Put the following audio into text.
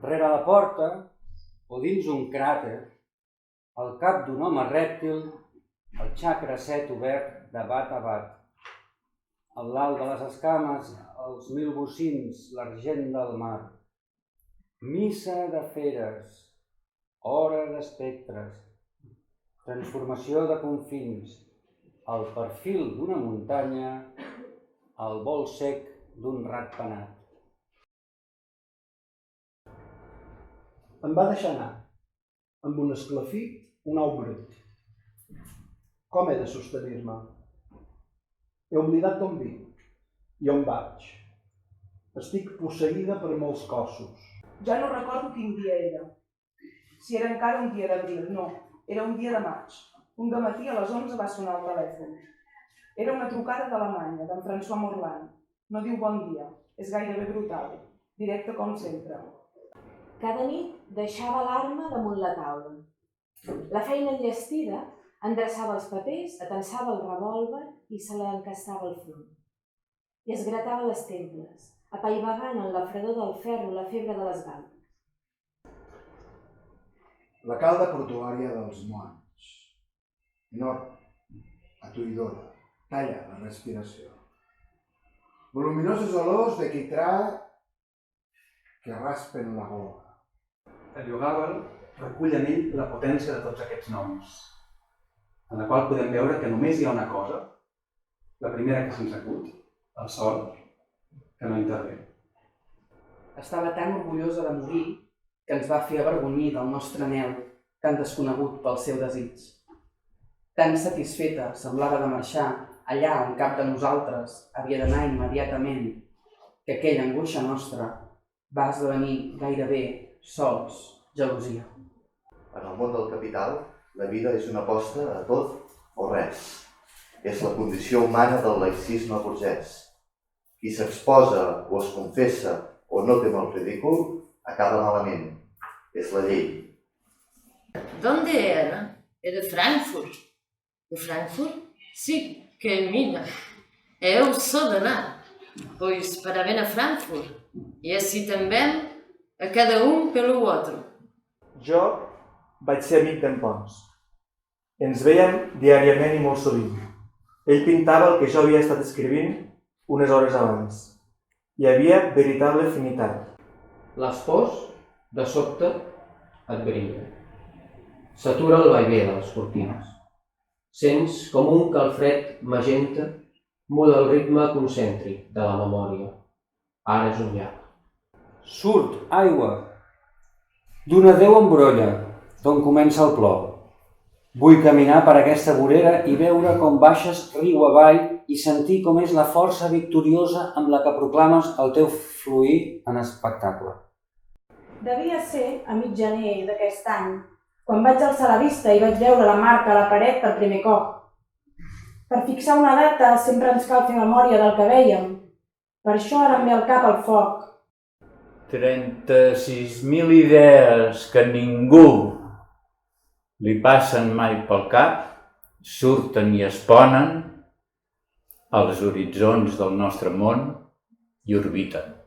Rere la porta, o dins un cràter, el cap d'un home rèptil, el xacra 7 obert de bat a bat. Al l'alt de les escames, els 1000 bocins, l'argent del mar. Missa de feres, hora d'espectres, transformació de confins, el perfil d'una muntanya, el vol sec d'un ratpenat. Em va deixar anar, amb un esclafit, un ou brut. Com he de sostenir-me? He oblidat d'on vinc i on vaig. Estic posseïda per molts cossos. Ja no recordo quin dia era. Si era encara un dia d'abril, no. Era un dia de maig. Un dematí a les 11 va sonar el telèfon. Era una trucada d'Alemanya, d'en François Morland. No diu bon dia. És gairebé brutal. Directe com sempre. Cada nit deixava l'arma damunt la taula. La feina enllestida endreçava els papers, atensava el revòlver i se l'encastava al front. I es gratava les temples, apaivagant en la fredor del ferro la febre de les galtes. La calda portuària dels moans. Enorme, atuïdora, talla la respiració. Voluminoses olors de quitrà que raspen la gola. Heliogabalus recull en ell la potència de tots aquests noms, en la qual podem veure que només hi ha una cosa, la primera que se'ns acut, el sol, que no intervé. Estava tan orgullosa de morir que ens va fer avergonyir del nostre anhel, tan desconegut pel seu desig. Tan satisfeta semblava de marxar allà on cap de nosaltres havia d'anar immediatament, que aquella angoixa nostra va esdevenir gairebé sols gelosia. En el món del capital, la vida és una aposta a tot o res. És la condició humana del laïcisme burgès. Qui s'exposa o es confessa o no tem el ridícul, acaba malament. És la llei. ¿Dónde era? É de Frankfurt. De Frankfurt? Sí, que mira. Eu sou de lá. Pois parabéns a Frankfurt. E assim também a cada pelo outro. Jo vaig ser amic d'en Pons. Ens vèiem diàriament i molt sovint. Ell pintava el que jo havia estat escrivint unes hores abans. Hi havia veritable afinitat. Les pors, de sobte, et brillen. S'atura el vaivé de les cortines. Sents com un calfred magenta muda el ritme concèntric de la memòria. Ara és un llac. Surt aigua d'una deu en brolla, d'on comença el plor. Vull caminar per aquesta vorera i veure com baixes riu avall i sentir com és la força victoriosa amb la que proclames el teu fluir en espectacle. Devia ser a mig gener d'aquest any, quan vaig alçar la vista i vaig veure la marca a la paret per primer cop. Per fixar una data sempre ens cal fer memòria del que vèiem. Per això ara em ve al cap el foc. 36.000 idees que ningú li passen mai pel cap, surten i es ponen als horitzons del nostre món i orbiten.